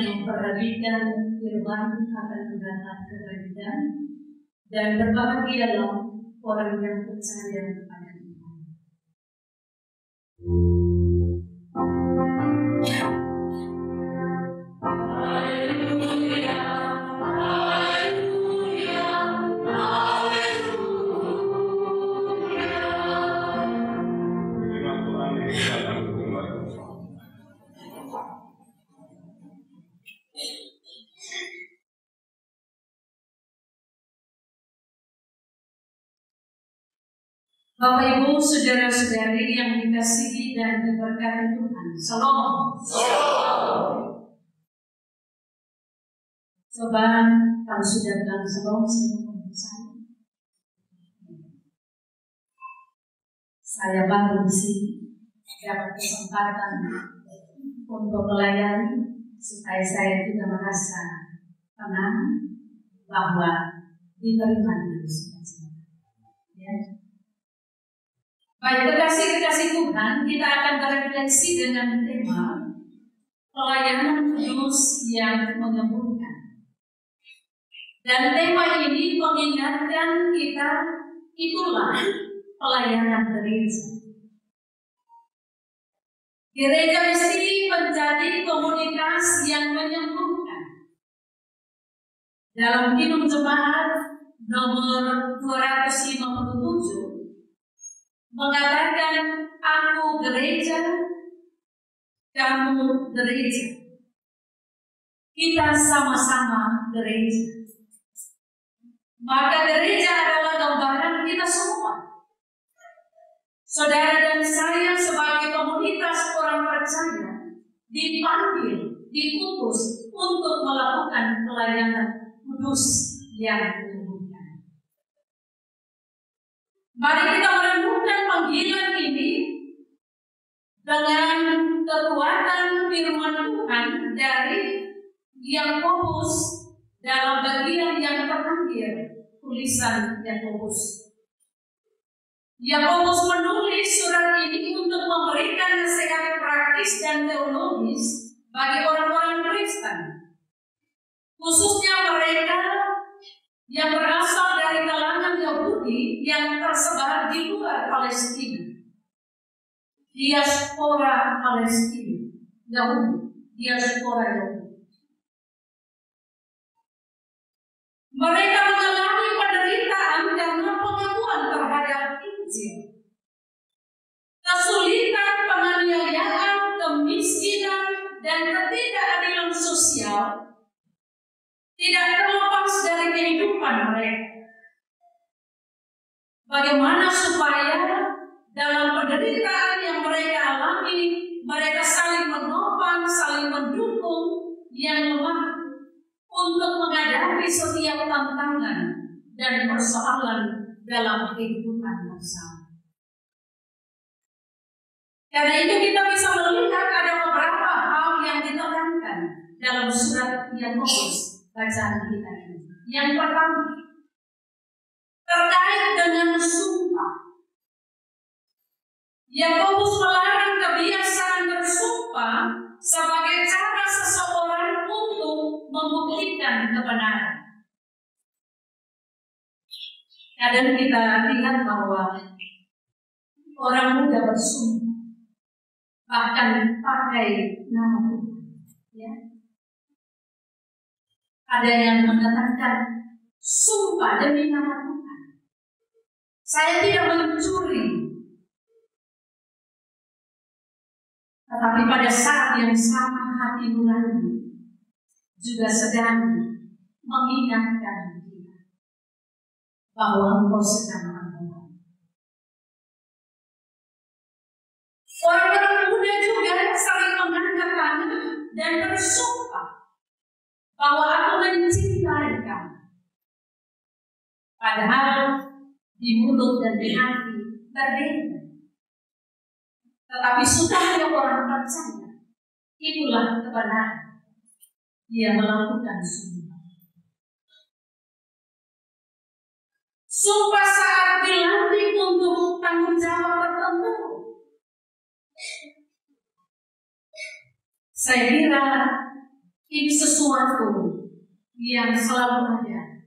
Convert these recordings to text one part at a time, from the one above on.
yang memperhatikan firman akan mendapat kebaikan, dan berbahagialah orang yang percaya kepada Tuhan. Bapak Ibu, saudara-saudari yang dikasihi dan diberkati Tuhan, Shalom. Coba kalau sudah bilang Shalom, saya mau bicara. Saya baru di sini dapat kesempatan untuk melayani supaya saya juga merasa tenang bahwa diterima dengan sukacita. Ya. Baik, kekasih-kekasih Tuhan, kita akan berefleksi dengan tema pelayanan kudus yang menyembuhkan. Dan tema ini mengingatkan kita, itulah pelayanan gereja. Gereja mesti menjadi komunitas yang menyembuhkan. Dalam Kidung Jemaat nomor 257 mengatakan, aku gereja, kamu gereja. Kita sama-sama gereja. Maka gereja adalah gambaran kita semua. Saudara dan saya sebagai komunitas orang percaya dipanggil, diutus untuk melakukan pelayanan kudus yang menyembuhkan. Mari kita merenungkan panggilan ini dengan kekuatan firman Tuhan dari Yakobus dalam bagian yang terakhir tulisan Yakobus. Yakobus menulis surat ini untuk memberikan nasihat praktis dan teologis bagi orang-orang Kristen, khususnya mereka yang berasal dari kalangan Yahudi yang tersebar di luar Palestina. Diaspora Palestina, Yahudi, diaspora Yahudi. Mereka mengalami penderitaan karena pengakuan terhadap Injil, kesulitan, penganiayaan, kemiskinan, dan ketidakadilan sosial tidak terlepas dari kehidupan mereka. Bagaimana supaya dalam penderitaan yang mereka alami, mereka saling menopang, saling mendukung yang lemah untuk menghadapi setiap tantangan dan persoalan dalam kehidupan bersama. Karena itu kita bisa melihat ada beberapa hal yang ditekankan dalam surat Yakobus bacaan kita ini. Yang pertama, terkait dengan sumpah. Yakobus melarang kebiasaan bersumpah sebagai cara seseorang untuk membuktikan kebenaran. Kadang kita lihat bahwa orang muda bersumpah, bahkan pakai nama Tuhan. Ya. Ada yang mengatakan sumpah demi nama Tuhan, saya tidak mencuri. Tetapi pada saat yang sama hati nurani juga sedang mengingatkan kita bahwa engkau sedang berbohong. Orang-orang muda juga saling mengangkat tangan dan bersumpah bahwa aku mencintai kamu. Padahal di mulut dan di hati berbeda. Tetapi sudahnya orang percaya, itulah kebenaran. Dia melakukan sumpah. Sumpah saat dilantik untuk tanggung jawab tertentu. Saya kira Ini sesuatu yang selalu ada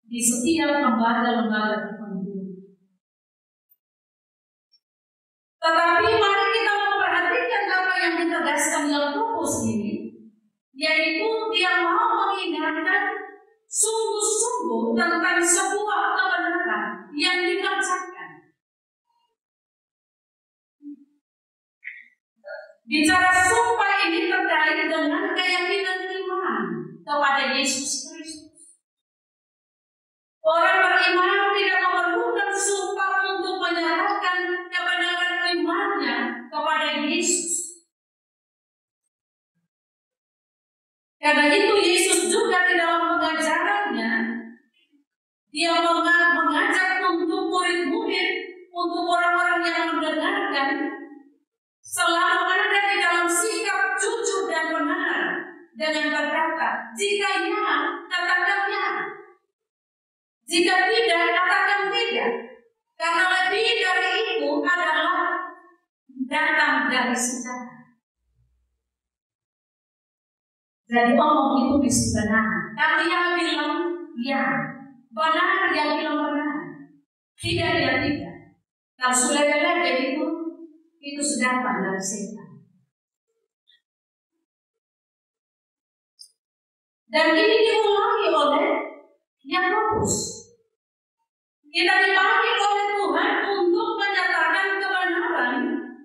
di setiap lembaga-lembaga tertentu. Tetapi mari kita memperhatikan apa yang ditegaskan Yakobus ini, yaitu dia mau mengingatkan sungguh-sungguh tentang sebuah kebenaran yang dikerjakan. Bicara sumpah ini terkait dengan keyakinan iman kepada Yesus Kristus. Orang beriman tidak memerlukan sumpah untuk menyerahkan kebenaran imannya kepada Yesus. Karena itu Yesus juga di dalam pengajarannya, dia mengajak untuk murid-murid, untuk orang-orang yang mendengarkan, selalu ada di dalam sikap jujur dan benar dengan berkata, jika ya, katakan ya. Jika tidak, katakan tidak. Karena lebih dari itu adalah datang dari sejarah. Jadi omong itu mesti benar. Kalau yang bilang ya, benar yang bilang benar. Tidak ya tidak. Kalau sudah benar itu sudah datang dari setan. Dan ini diulangi oleh Yakobus. Kita dipanggil oleh Tuhan untuk menyatakan kebenaran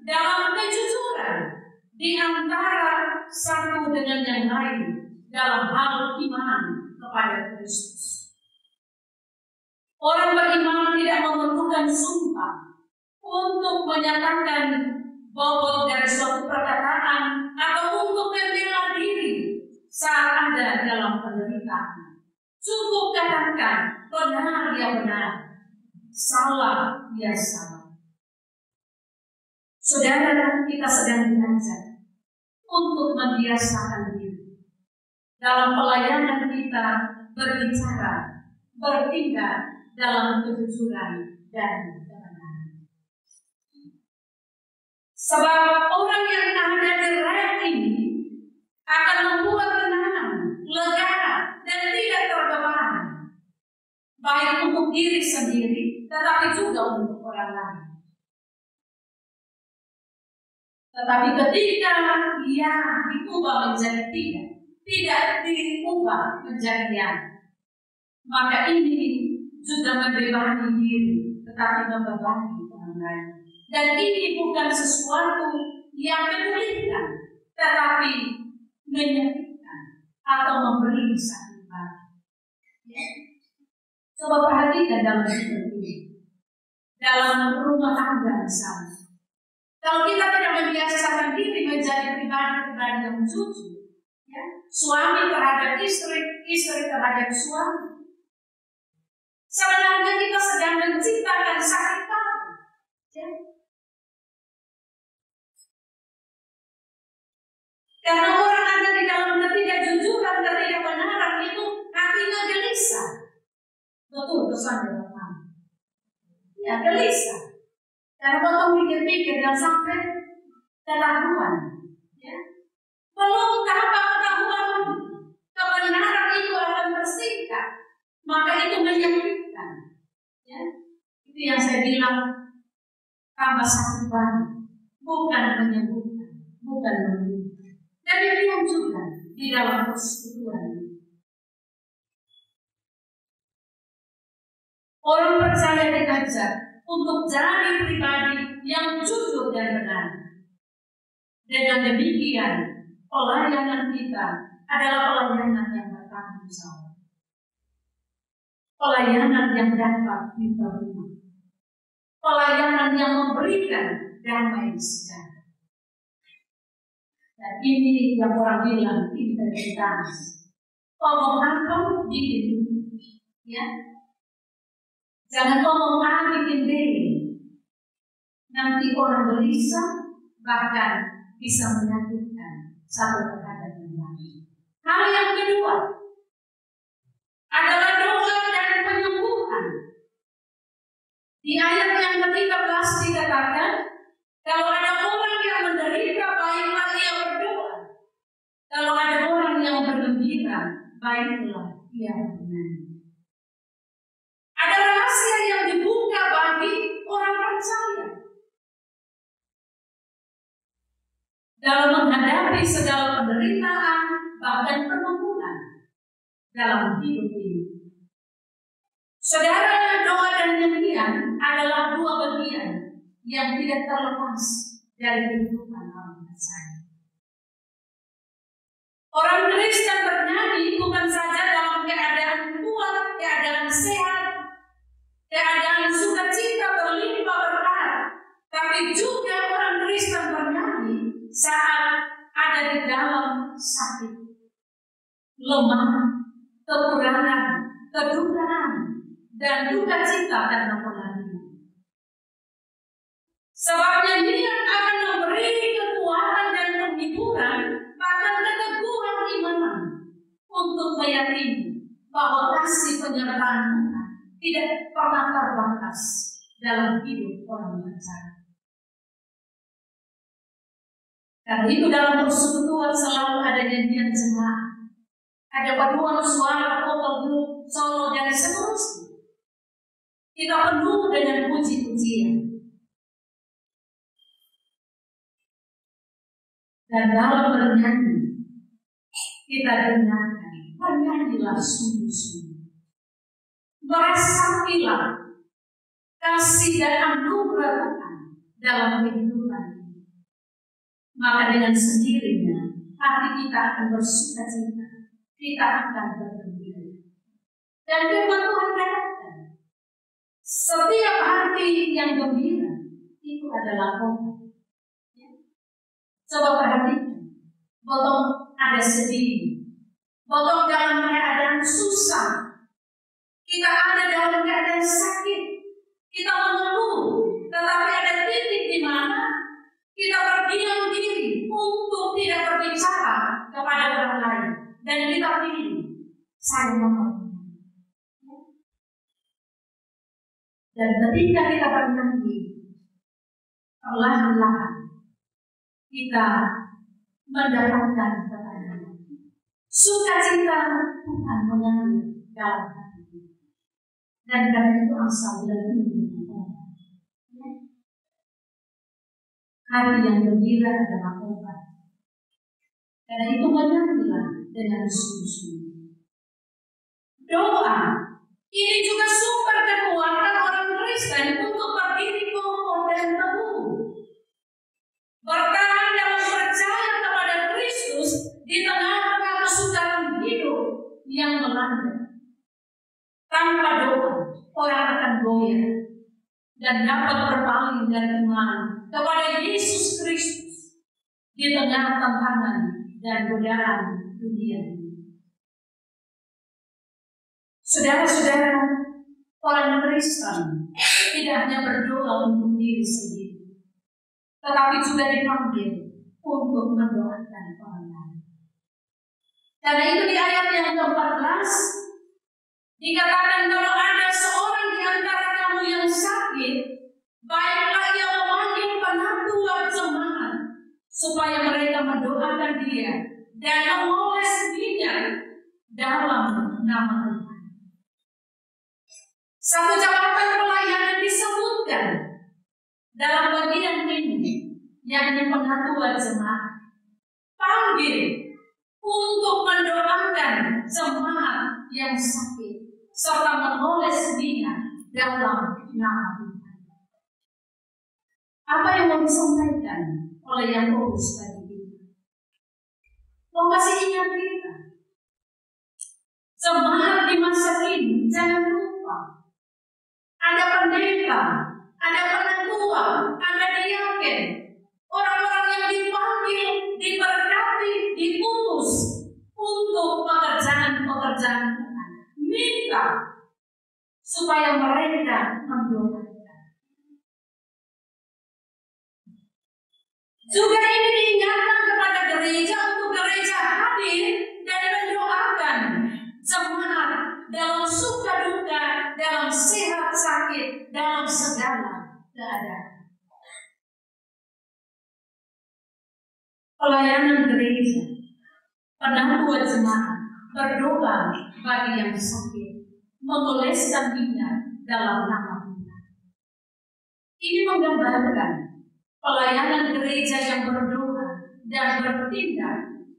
dalam kejujuran di antara satu dengan yang lain dalam hal iman kepada Kristus. Orang beriman tidak memerlukan sumpah untuk menyatakan bobot dari suatu perkataan atau untuk membela diri saat ada dalam penderitaan. Cukup katakan benar ya benar, salah ya salah. Saudara, kita sedang belajar untuk membiasakan diri dalam pelayanan kita berbicara, bertindak dalam kejujuran dan kebenaran. Sebab orang yang ada di rel ini akan membuat tenang, lega, dan tidak terbeban, baik untuk diri sendiri, tetapi juga untuk orang lain. Tetapi ketika ia diubah menjadi tidak diubah menjadi ya, maka ini juga membebani diri, tetapi membebani orang lain. Dan ini bukan sesuatu yang menyulitkan, tetapi menyakitkan atau memberi sakit hati. Ya. Coba perhatikan dalam hidup ini, dalam rumah tangga misalnya. Kalau kita tidak membiasakan diri menjadi pribadi-pribadi yang jujur, ya, suami terhadap istri, istri terhadap suami, sebenarnya kita sedang menciptakan sakit hati. Ya. Karena orang ada di dalam ketidakjujuran, ketidakbenaran itu hatinya gelisah. Betul pesan dari Tuhan. Ya gelisah. Karena betul pikir-pikir dan sampai kelakuan. Ya. Belum tahap pengetahuan kebenaran itu akan tersingkap, maka itu menyakitkan. Ya. Itu yang saya bilang tambah sakit baru, bukan menyembuhkan, bukan membunuh. Dan demikian juga di dalam persekutuan. Orang percaya diajak untuk jadi pribadi yang jujur dan benar. Dengan demikian, pelayanan kita adalah pelayanan yang bertanggung jawab. Pelayanan yang dapat diterima. Pelayanan yang memberikan damai sejahtera. Dan ini yang orang bilang integritas. Ngomong apa bikin, ya. Jangan ngomong A bikin B. Nanti orang gelisah, bahkan bisa menyakitkan satu terhadap yang lain. Hal yang kedua adalah doa dan penyembuhan. Di ayat yang ke-13 dikatakan, kalau ada orang yang menderita, baiklah ia berdoa. Kalau ada orang orang yang bergembira, baiklah ia bernyanyi. Ada rahasia yang dibuka bagi orang percaya dalam menghadapi segala penderitaan, bahkan pergumulan dalam hidup ini. Saudara, doa dan nyanyian adalah dua bagian yang tidak terlepas dari kehidupan orang percaya. Orang Kristen bernyanyi bukan saja dalam keadaan kuat, keadaan sehat, keadaan sukacita berlimpah berkat, tapi juga orang Kristen bernyanyi saat ada di dalam sakit, lemah, kekurangan, kedukaan, dan duka cita karena penganiayaan. Sebab nyanyian akan memberi kekuatan dan penghiburan, bahkan keteguhan iman untuk meyakini bahwa kasih penyertaan Tuhan tidak pernah terbatas dalam hidup orang percaya. Karena itu dalam persekutuan selalu ada nyanyian jemaat, ada paduan suara, vocal group, solo, dan seterusnya. Kita penuh dengan puji-pujian. Dan dalam bernyanyi, kita dengarkan, bernyanyilah sungguh-sungguh. Merasakilah kasih dan anugerah Tuhan dalam kehidupan ini. Maka dengan sendirinya, hati kita akan bersuka cita, kita akan bergembira. Dan firman Tuhan katakan, setiap hati yang gembira itu adalah obat. Coba perhatikan, botong ada sedih, botong dalam keadaan susah, kita ada dalam keadaan sakit, kita mengeluh, tetapi ada titik di mana kita berdiam diri untuk tidak berbicara kepada orang lain, dan kita pilih saya mau. Dan ketika kita bernyanyi, perlahan-lahan kita mendapatkan ketenangan. Sukacita Tuhan mengalir dalam hati kita. Dan karena itu asal dari obat. Hati yang gembira adalah obat. Karena itu menyanyilah dengan sungguh-sungguh. Doa ini juga sumber kekuatan orang Kristen untuk berdiri kokoh dan teguh. Bertahan dalam percaya kepada Kristus di tengah-tengah kesukaran hidup yang melanda. Tanpa doa, orang akan goyah dan dapat berpaling dari iman kepada Yesus Kristus di tengah tantangan dan godaan dunia ini. Saudara-saudara, orang Kristen tidak hanya berdoa untuk diri sendiri, tetapi juga dipanggil untuk mendoakan orang lain. Karena itu di ayat yang ke-14 dikatakan, kalau ada seorang di antara kamu yang sakit, baiklah ia memanggil penatua jemaat supaya mereka mendoakan dia dan memoles dia dalam nama Tuhan. Satu jabatan pelayanan disebutkan dalam bagian ini, yakni penatua jemaat. Panggil untuk mendoakan jemaat yang sakit serta memoles dia dalam nama Tuhan. Apa yang mau disampaikan oleh Yakobus tadi kita? Mau kasih ingat kita, jemaat di masa ini jangan lupa ada pendeta, ada penatua, ada diaken, orang-orang yang dipanggil, diberkati, diutus untuk pekerjaan-pekerjaan Tuhan. Minta supaya mereka mendoakan. Juga ini diingatkan kepada gereja untuk gereja hadir dan mendoakan jemaat dalam suka duka, dalam sehat sakit, dalam segala keadaan. Pelayanan gereja Penangguhan jemaat berdoa bagi yang sakit, mengoleskan minyak dalam nama Tuhan. Ini menggambarkan pelayanan gereja yang berdoa dan bertindak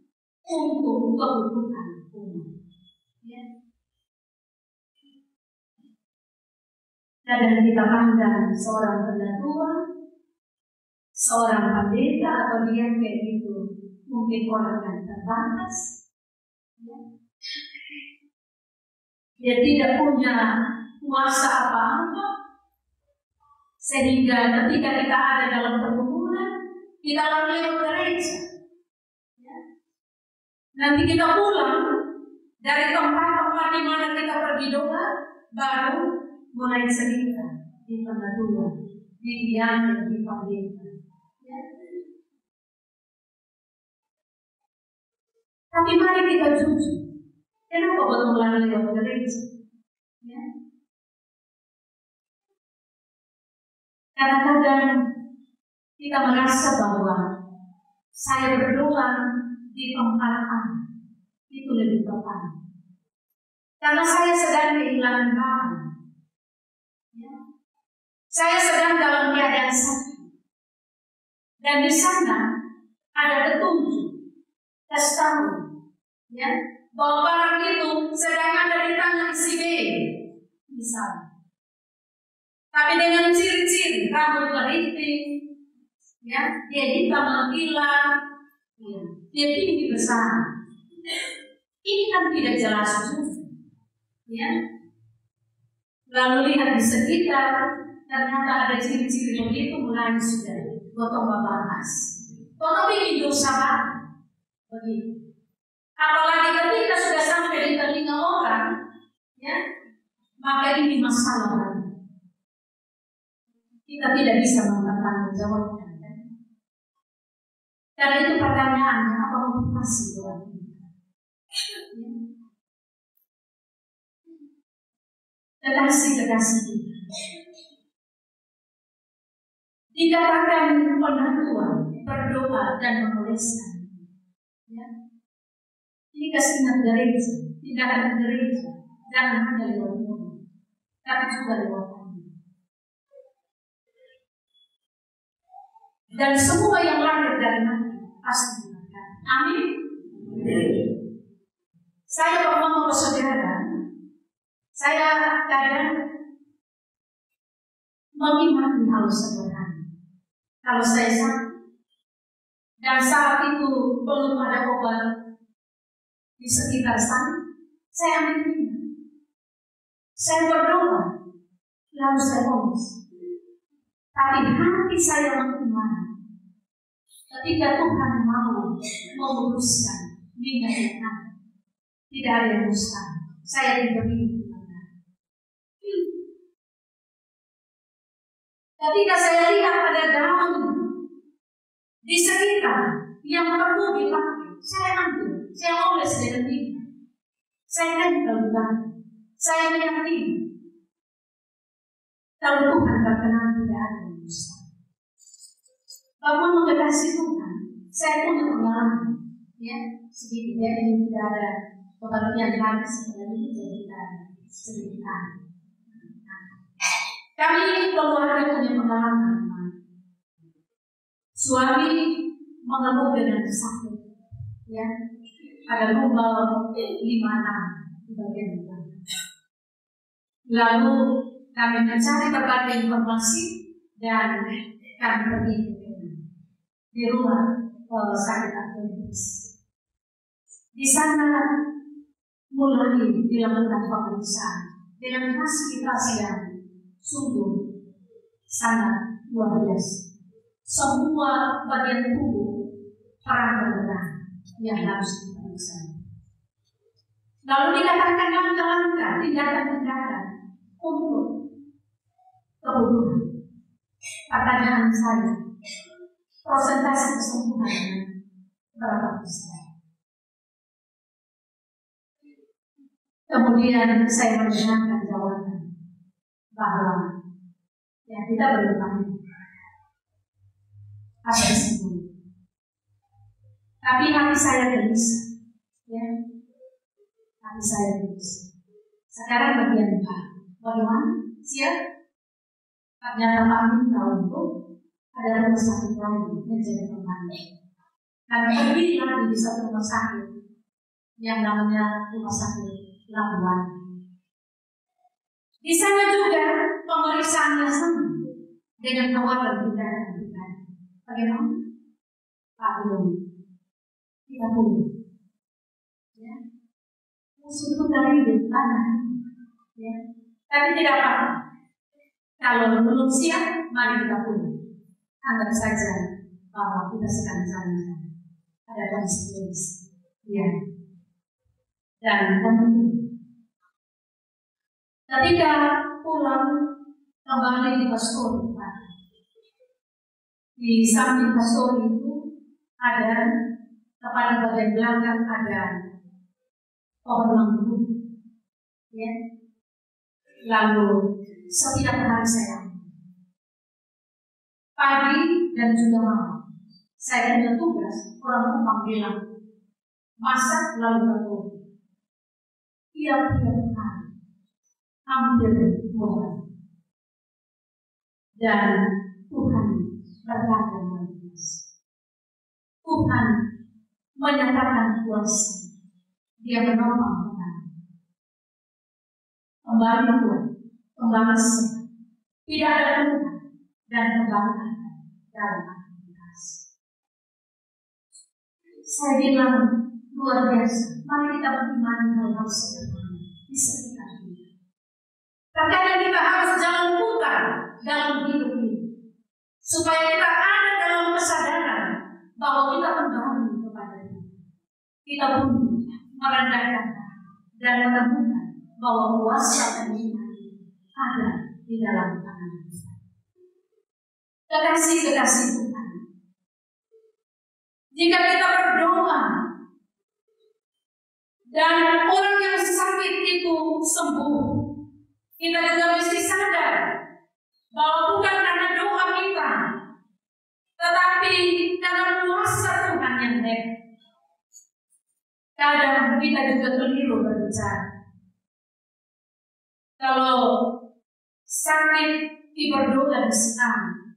untuk kebutuhan umat. Ya. Kadang kita pandang seorang pendatua, seorang pendeta atau dia kayak gitu, mungkin orang yang terbatas. Ya. Dia tidak punya kuasa apa-apa, sehingga ketika kita ada dalam pergumulan, kita lagi gereja. Ya. Nanti kita pulang dari tempat-tempat di mana kita pergi doa, baru mulai cerita di pengaduan, di diam, di panggilan. Ya. Tapi mari kita jujur. Kenapa betul lagi lewat gereja? Ya. Kadang-kadang kita merasa bahwa saya berdoa di tempat itu lebih tepat. Karena saya sedang kehilangan barang. Ya. Saya sedang dalam keadaan sakit. Dan di sana ada petunjuk, testament, ya, bahwa barang itu sedang ada di tangan si B, misalnya. Tapi dengan ciri-ciri rambut keriting, ya, dia hitam mengkilat, ya, dia tinggi besar. Ini kan tidak jelas juga, ya. Lalu lihat di sekitar, ternyata ada ciri-ciri begitu, mulai sudah gotong bahas. Tetapi hidup sahabat begitu. Apalagi ketika sudah sampai di telinga orang, ya, maka ini masalah. Kita tidak bisa mempertanggungjawabkan. Karena itu pertanyaannya, apa motivasi doa kita? Ya. Kekasih-kekasih kita. Dikatakan pengaduan, berdoa dan mengoleskan. Ya. Ini kesenian gereja, tindakan gereja, jangan hanya lewat mulut, tapi juga lewat hati. Dan semua yang lahir dari hati pasti dimakan. Amin. Saya ngomong ke saudara, saya kadang memimani hal sederhana. Kalau saya sakit dan saat itu belum ada obat di sekitar saya ambil minyak. Saya berdoa, lalu saya oles. Tapi hati saya bagaimana? Ketika Tuhan mau memutuskan minyak yang ada, tidak ada yang mustahil. Saya diberi Tuhan. Ketika saya lihat ada daun di sekitar yang perlu dipakai, saya ambil. Saya oles dengan minyak. Saya tempel Tuhan. Saya meyakini kalau Tuhan berkenan tidak ada yang mustahil. Bahwa mengasihi Tuhan, saya punya pengalaman, ya, sedikit ya, ini tidak ada pengertian lagi setelah ini, jadi kita cerita. Kami keluarga punya pengalaman. Suami mengeluh dengan sakit, ya. Ada lubang 5 di bagian depan. Lalu kami mencari berbagai informasi dan kami pergi di rumah sakit Adventist. Di sana mulai dilakukan pemeriksaan dengan fasilitas yang sungguh sangat luar biasa. Semua bagian tubuh terang benderang yang harus diperiksa. Lalu dikatakan langkah-langkah, tindakan-tindakan untuk kebutuhan. Pertanyaan saya, persentase kesembuhannya berapa besar? Kemudian saya mendengarkan jawaban bahwa ya kita berdoa ada sembuh. Tapi hati saya gelisah. Ya, hati saya tulus. Sekarang bagian Pak, bagaimana? Siap? Ternyata Pak tahu itu ada rumah sakit lagi menjadi pembantu. Kami pergi lagi di satu rumah sakit yang namanya Rumah Sakit Labuan. Di sana juga pemeriksaannya sama dengan kawalan kita. Bagaimana? Pak belum. Kita tunggu. Ya. Musuh dari mana? Ya. Tapi tidak apa-apa. Kalau belum siap, mari kita pulang. Anggap saja bahwa kita sedang jalan-jalan. Ada konsekuensi. Ya. Dan tentu ketika pulang kembali di pastori, di samping pastori itu ada tepat di bagian belakang ada pohon bambu. Ya. Lalu setiap hari saya pagi dan juga malam saya punya tugas orang rumah bilang masak lalu berdoa. Tiap-tiap hari hampir 2 hari. Dan Tuhan berkata luar biasa. Tuhan menyatakan kuasa. Dia menolong kita. Kembali kuat, kembali sehat. Tidak ada luka dan kebanggaan dalam aktivitas. Saya bilang luar biasa. Mari kita beriman hal-hal sederhana di sekitar kita. Terkadang kita harus jalan putar dalam hidup ini, supaya kita ada dalam kesadaran bahwa kita kembali kepada Dia. Kita pun merendahkan dan menemukan bahwa kuasa dan iman ada di dalam tangan kita. Kekasih-kekasih Tuhan, jika kita berdoa dan orang yang sakit itu sembuh, kita juga mesti sadar bahwa bukan karena doa kita, tetapi karena kuasa Tuhan yang hebat. Kadang kita juga keliru berbicara. Kalau sakit berdoa di sana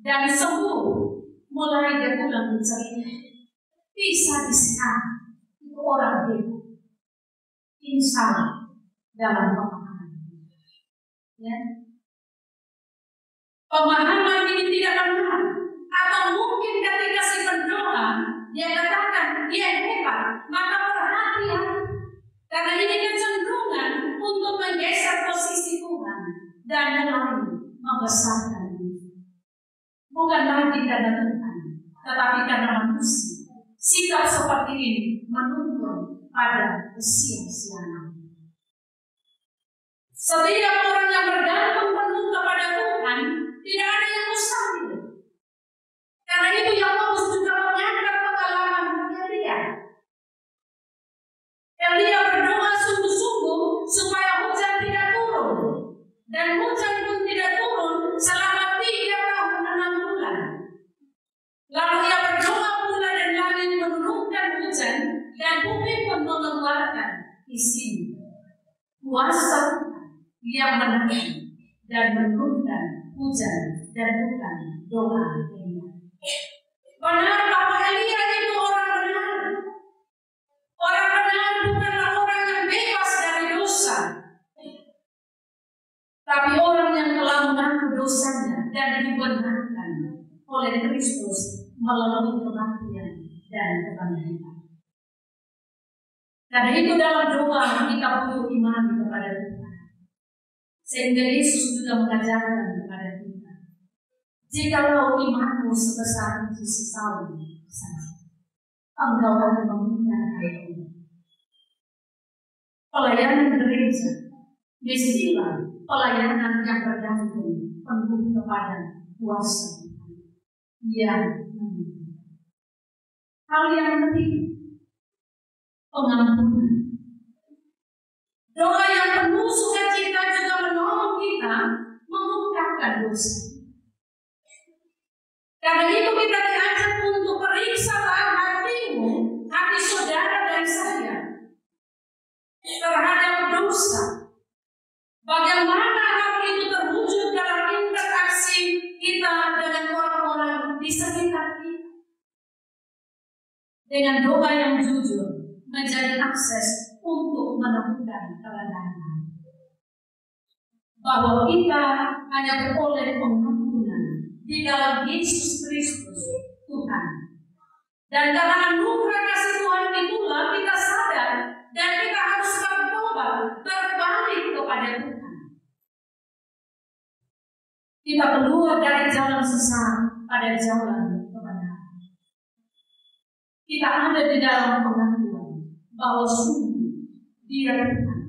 dan sembuh, mulai dia pulang bercerita, bisa di sana itu orang hebat. Insya Allah dalam pemahaman. Ya. Pemahaman ini tidak benar. Atau mungkin ketika si pendoa dia katakan dia hebat, maka perhatian, karena ini kecenderungan untuk menggeser posisi Tuhan dan mulai membesarkan diri. Bukan lagi karena Tuhan, tetapi karena manusia. Sikap seperti ini menuntun pada kesia-siaan. Setiap orang yang bergantung penuh kepada Tuhan, tidak ada yang mustahil. Karena itu Yakobus juga mengangkat pengalaman Elia. Elia berdoa sungguh-sungguh supaya hujan tidak turun. Dan hujan pun tidak turun selama 3 tahun 6 bulan. Lalu ia berdoa pula dan langit menurunkan hujan dan bumi pun mengeluarkan isi. Kuasa yang menang dan menurunkan hujan dan bukan doa Elia. Benar bahwa Elia itu orang benar. Orang benar bukanlah orang yang bebas dari dosa, tapi orang yang telah mengaku dosanya dan dibenarkan oleh Kristus melalui kematian dan kebangkitan. Karena itu dalam doa kita butuh iman kepada Tuhan. Sehingga Yesus juga mengajarkan kepada kita, jikalau imanmu sebesar biji sesawi saja, engkau akan meminta hal-hal. Pelayanan gereja mestilah pelayanan yang bergantung penuh kepada kuasa Tuhan yang meminta. Hal yang ketiga, pengampunan. Doa yang penuh sukacita juga menolong kita mengungkapkan dosa. Karena itu kita diajak untuk periksalah hatimu, hati saudara dan saya. terhadap dosa. Bagaimana hal itu terwujud dalam interaksi kita dengan orang-orang di sekitar kita. Dengan doa yang jujur menjadi akses untuk menemukan kebenaran. Bahwa kita hanya beroleh pengampunan di dalam Yesus Kristus Tuhan. Dan karena anugerah kasih Tuhan itulah kita sadar dan kita harus bertobat, berbalik kepada Tuhan. Kita keluar dari jalan sesat pada jalan kebenaran. Kita ada di dalam pengakuan bahwa sungguh Dia Tuhan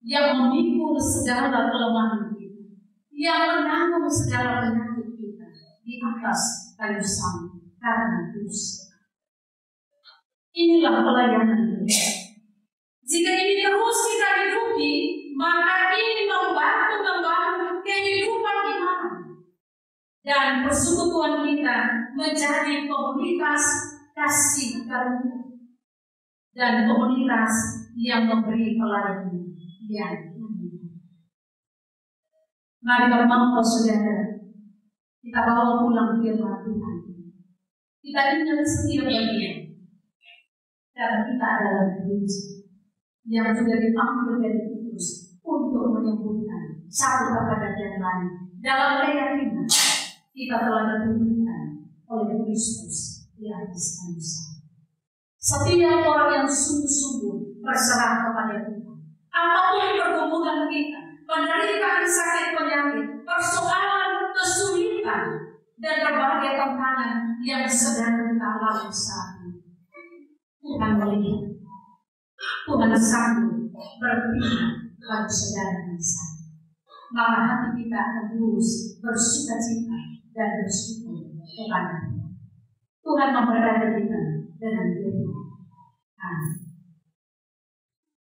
yang memikul segala kelemahan kita, yang menanggung segala penyakit kita di atas kayu salib karena dosa. Inilah pelayanan kita. Jika ini terus kita hidupi, maka ini membangun kehidupan iman dan persekutuan kita menjadi komunitas kasih karunia dan komunitas yang memberi pelayanan. Ya, mari Bapak Saudara, kita bawa pulang firman Tuhan. Kita ingat setiap bagian, karena kita adalah gereja yang juga dipanggil dari Kristus untuk menyembuhkan satu kepada yang lain dalam keyakinan kita telah dipulihkan oleh Kristus di atas kayu salib. Setiap orang yang sungguh-sungguh berserah kepada Tuhan, apapun pergumulan kita, penderitaan sakit penyakit, persoalan kesulitan, dan berbagai tantangan yang sedang kita alami saat ini, Tuhan melihat, Tuhan sanggup berpihak bagi saudara kita. Maka hati kita akan terus bersukacita dan bersyukur kepada Tuhan. Tuhan memberkati kita dengan firman. Amin.